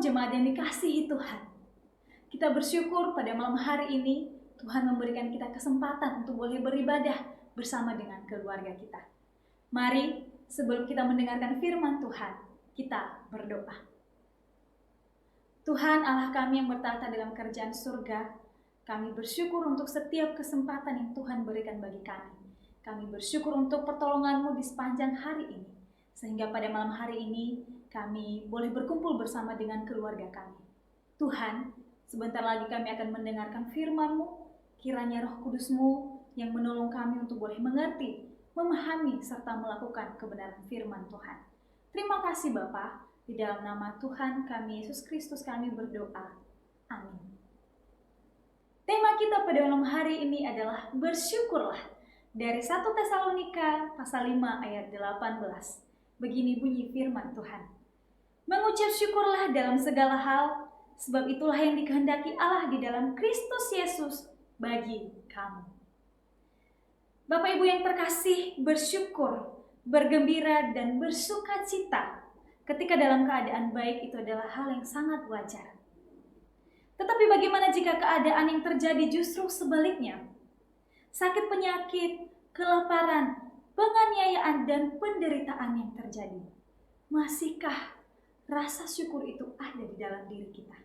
jemaat yang dikasihi Tuhan, kita bersyukur pada malam hari ini Tuhan memberikan kita kesempatan untuk boleh beribadah bersama dengan keluarga kita. Mari sebelum kita mendengarkan firman Tuhan, kita berdoa. Tuhan Allah kami yang bertata dalam kerajaan surga, kami bersyukur untuk setiap kesempatan yang Tuhan berikan bagi kami. Kami bersyukur untuk pertolongan-Mu di sepanjang hari ini, sehingga pada malam hari ini kami boleh berkumpul bersama dengan keluarga kami. Tuhan, sebentar lagi kami akan mendengarkan firman-Mu, kiranya Roh Kudus-Mu yang menolong kami untuk boleh mengerti, memahami, serta melakukan kebenaran firman Tuhan. Terima kasih Bapa, di dalam nama Tuhan kami Yesus Kristus kami berdoa. Amin. Tema kita pada malam hari ini adalah bersyukurlah, dari 1 Tesalonika pasal 5 ayat 18. Begini bunyi firman Tuhan. Mengucap syukurlah dalam segala hal, sebab itulah yang dikehendaki Allah di dalam Kristus Yesus bagi kamu. Bapak Ibu yang terkasih, bersyukur, bergembira, dan bersukacita ketika dalam keadaan baik itu adalah hal yang sangat wajar. Tetapi bagaimana jika keadaan yang terjadi justru sebaliknya? Sakit penyakit, kelaparan, penganiayaan, dan penderitaan yang terjadi. Masihkah rasa syukur itu ada di dalam diri kita?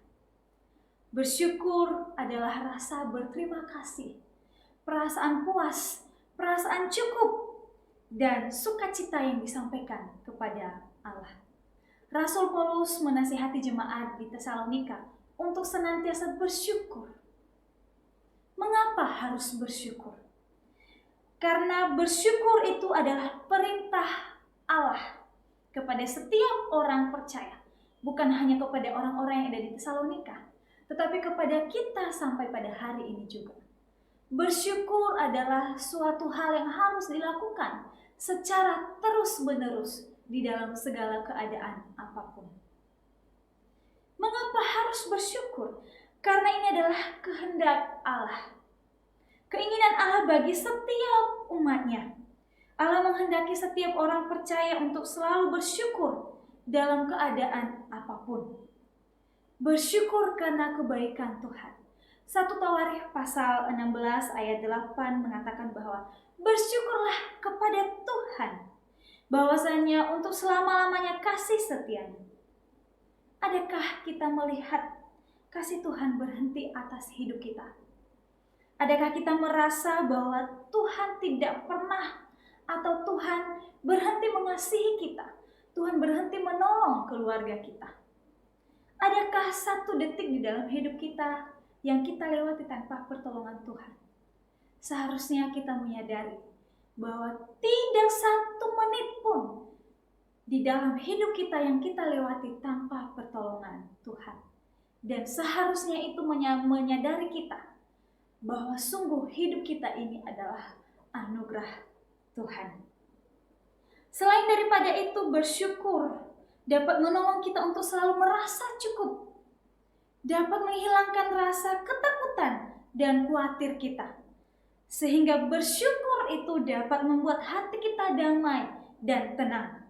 Bersyukur adalah rasa berterima kasih, perasaan puas, perasaan cukup, dan sukacita yang disampaikan kepada Allah. Rasul Paulus menasihati jemaat di Tesalonika untuk senantiasa bersyukur. Mengapa harus bersyukur? Karena bersyukur itu adalah perintah Allah kepada setiap orang percaya. Bukan hanya kepada orang-orang yang ada di Tesalonika, tetapi kepada kita sampai pada hari ini juga. Bersyukur adalah suatu hal yang harus dilakukan secara terus-menerus di dalam segala keadaan apapun. Mengapa harus bersyukur? Karena ini adalah kehendak Allah. Keinginan Allah bagi setiap umatnya. Allah menghendaki setiap orang percaya untuk selalu bersyukur dalam keadaan apapun. Bersyukur karena kebaikan Tuhan. 1 Tawarikh pasal 16 ayat 8 mengatakan bahwa bersyukurlah kepada Tuhan, bahwasanya untuk selama-lamanya kasih setianya. Adakah kita melihat kasih Tuhan berhenti atas hidup kita? Adakah kita merasa bahwa Tuhan tidak pernah atau Tuhan berhenti mengasihi kita? Tuhan berhenti menolong keluarga kita? Adakah satu detik di dalam hidup kita yang kita lewati tanpa pertolongan Tuhan? Seharusnya kita menyadari bahwa tidak satu menit pun di dalam hidup kita yang kita lewati tanpa pertolongan Tuhan. Dan seharusnya itu menyadari kita bahwa sungguh hidup kita ini adalah anugerah Tuhan. Selain daripada itu, bersyukur dapat menolong kita untuk selalu merasa cukup, dapat menghilangkan rasa ketakutan dan khawatir kita, sehingga bersyukur itu dapat membuat hati kita damai dan tenang.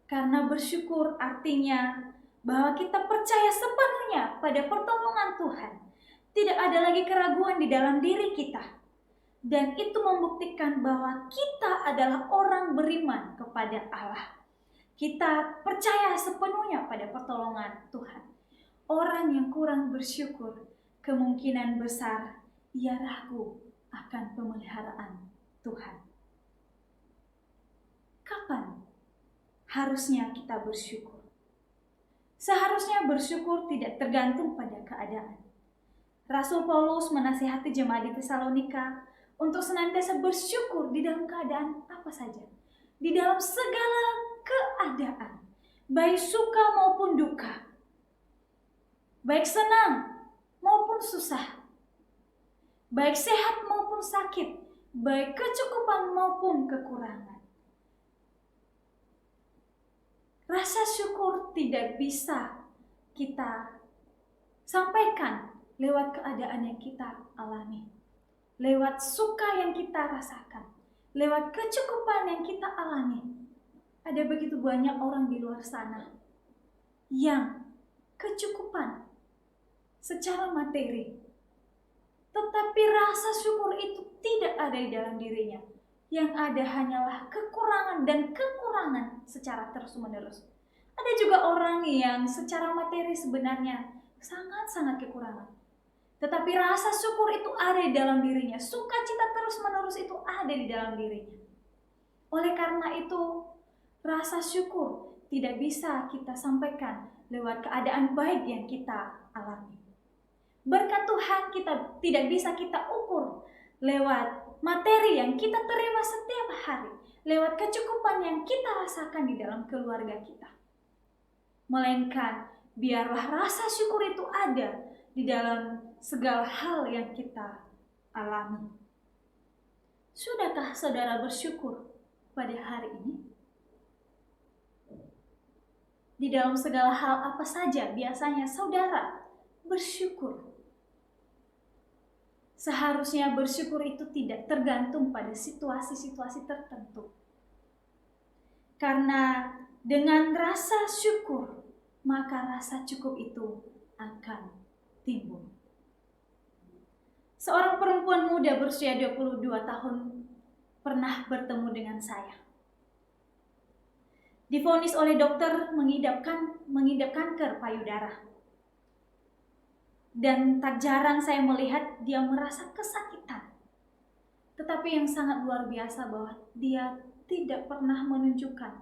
Karena bersyukur artinya bahwa kita percaya sepenuhnya pada pertolongan Tuhan. Tidak ada lagi keraguan di dalam diri kita. Dan itu membuktikan bahwa kita adalah orang beriman kepada Allah. Kita percaya sepenuhnya pada pertolongan Tuhan. Orang yang kurang bersyukur, kemungkinan besar ia ragu akan pemeliharaan Tuhan. Kapan harusnya kita bersyukur? Seharusnya bersyukur tidak tergantung pada keadaan. Rasul Paulus menasihati jemaat di Tesalonika untuk senantiasa bersyukur di dalam keadaan apa saja. Di dalam segala keadaan, baik suka maupun duka, baik senang maupun susah, baik sehat maupun sakit, baik kecukupan maupun kekurangan. Rasa syukur tidak bisa kita sampaikan lewat keadaan yang kita alami, lewat suka yang kita rasakan, lewat kecukupan yang kita alami. Ada begitu banyak orang di luar sana yang kecukupan secara materi. Tetapi rasa syukur itu tidak ada di dalam dirinya. Yang ada hanyalah kekurangan dan kekurangan secara terus-menerus. Ada juga orang yang secara materi sebenarnya sangat-sangat kekurangan. Tetapi rasa syukur itu ada di dalam dirinya. Sukacita terus-menerus itu ada di dalam dirinya. Oleh karena itu, rasa syukur tidak bisa kita sampaikan lewat keadaan baik yang kita alami. Berkat Tuhan kita tidak bisa kita ukur lewat materi yang kita terima setiap hari, lewat kecukupan yang kita rasakan di dalam keluarga kita. Melainkan biarlah rasa syukur itu ada di dalam segala hal yang kita alami. Sudahkah saudara bersyukur pada hari ini? Di dalam segala hal apa saja biasanya saudara bersyukur? Seharusnya bersyukur itu tidak tergantung pada situasi-situasi tertentu. Karena dengan rasa syukur, maka rasa cukup itu akan timbul. Seorang perempuan muda berusia 22 tahun pernah bertemu dengan saya. Divonis oleh dokter mengidap kanker payudara. Dan tak jarang saya melihat dia merasa kesakitan. Tetapi yang sangat luar biasa bahwa dia tidak pernah menunjukkan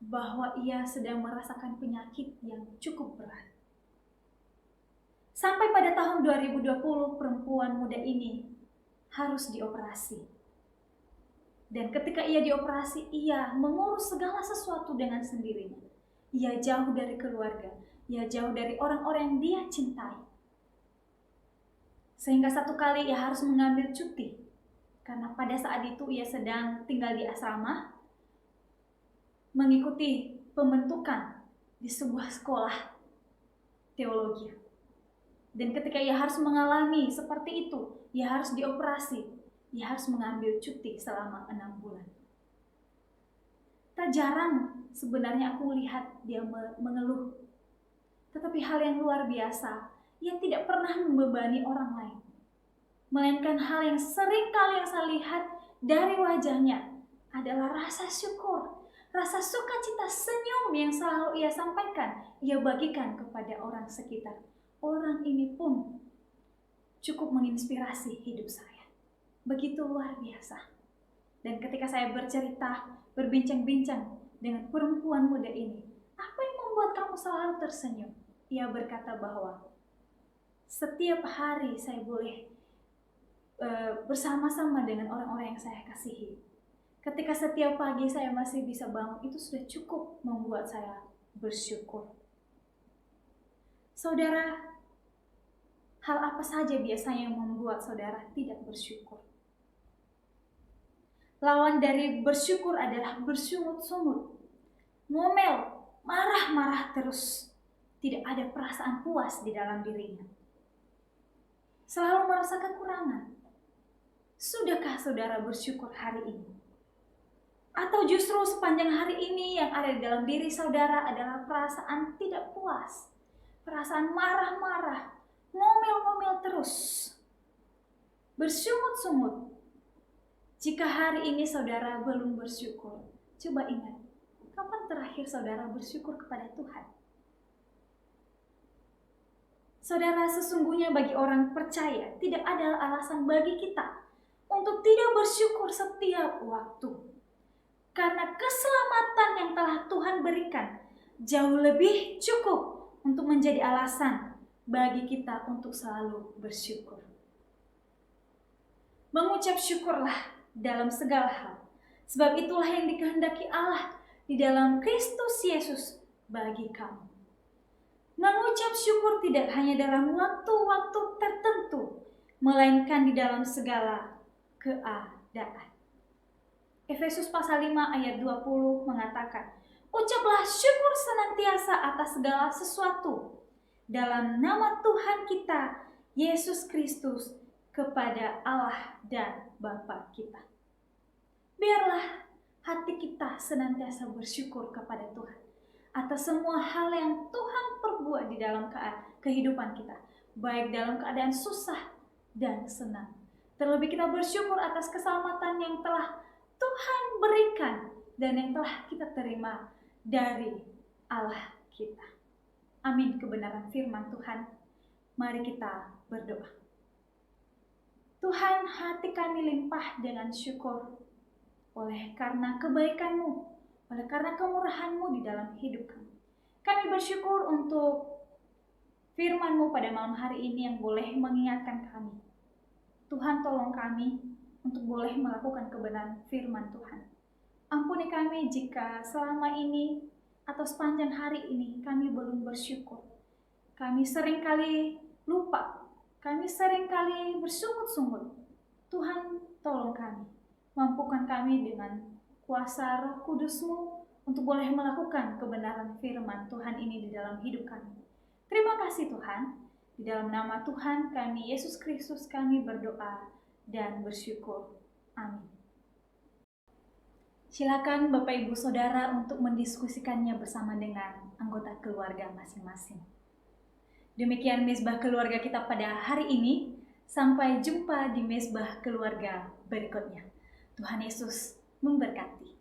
bahwa ia sedang merasakan penyakit yang cukup berat. Sampai pada tahun 2020 perempuan muda ini harus dioperasi. Dan ketika ia dioperasi, ia mengurus segala sesuatu dengan sendirinya. Ia jauh dari keluarga, ia jauh dari orang-orang yang dia cintai. Sehingga satu kali ia harus mengambil cuti. Karena pada saat itu ia sedang tinggal di asrama, mengikuti pembentukan di sebuah sekolah teologi. Dan ketika ia harus mengalami seperti itu, ia harus dioperasi, ia harus mengambil cuti selama 6 bulan. Tak jarang sebenarnya aku lihat dia mengeluh. Tetapi hal yang luar biasa, ia tidak pernah membebani orang lain. Melainkan hal yang sering kali yang saya lihat dari wajahnya adalah rasa syukur, rasa sukacita, senyum yang selalu ia sampaikan, ia bagikan kepada orang sekitar. Orang ini pun cukup menginspirasi hidup saya. Begitu luar biasa. Dan ketika saya bercerita, berbincang-bincang dengan perempuan muda ini, apa yang membuat kamu selalu tersenyum? Ia berkata bahwa setiap hari saya boleh bersama-sama dengan orang-orang yang saya kasihi. Ketika setiap pagi saya masih bisa bangun, itu sudah cukup membuat saya bersyukur. Saudara, hal apa saja biasanya yang membuat saudara tidak bersyukur? Lawan dari bersyukur adalah bersungut-sungut, ngomel, marah-marah terus. Tidak ada perasaan puas di dalam dirinya. Selalu merasa kekurangan. Sudahkah saudara bersyukur hari ini? Atau justru sepanjang hari ini yang ada di dalam diri saudara adalah perasaan tidak puas, perasaan marah-marah, ngomel-ngomel terus, bersungut-sungut. Jika hari ini saudara belum bersyukur, coba ingat, kapan terakhir saudara bersyukur kepada Tuhan? Saudara, sesungguhnya bagi orang percaya tidak ada alasan bagi kita untuk tidak bersyukur setiap waktu. Karena keselamatan yang telah Tuhan berikan jauh lebih cukup untuk menjadi alasan bagi kita untuk selalu bersyukur. Mengucap syukurlah dalam segala hal, sebab itulah yang dikehendaki Allah di dalam Kristus Yesus bagi kamu. Mengucap syukur tidak hanya dalam waktu-waktu tertentu, melainkan di dalam segala keadaan. Efesus pasal 5 ayat 20 mengatakan, ucaplah syukur senantiasa atas segala sesuatu dalam nama Tuhan kita, Yesus Kristus, kepada Allah dan Bapa kita. Biarlah hati kita senantiasa bersyukur kepada Tuhan. atas semua hal yang Tuhan perbuat di dalam kehidupan kita, baik dalam keadaan susah dan senang. Terlebih kita bersyukur atas keselamatan yang telah Tuhan berikan dan yang telah kita terima dari Allah kita. Amin kebenaran firman Tuhan. Mari kita berdoa. Tuhan, hati kami limpah dengan syukur oleh karena kebaikan-Mu, oleh karena kemurahan-Mu di dalam hidup kami. Kami bersyukur untuk firman-Mu pada malam hari ini yang boleh mengingatkan kami. Tuhan, tolong kami untuk boleh melakukan kebenaran firman Tuhan. Ampuni kami jika selama ini atau sepanjang hari ini kami belum bersyukur. Kami seringkali lupa, kami seringkali bersungut-sungut. Tuhan, tolong kami, mampukan kami dengan kuasa Roh Kudus-Mu untuk boleh melakukan kebenaran firman Tuhan ini di dalam hidup kami. Terima kasih Tuhan. Di dalam nama Tuhan kami, Yesus Kristus, kami berdoa dan bersyukur. Amin. Silakan Bapak Ibu Saudara untuk mendiskusikannya bersama dengan anggota keluarga masing-masing. Demikian Mezbah Keluarga kita pada hari ini. Sampai jumpa di Mezbah Keluarga berikutnya. Tuhan Yesus memberkati.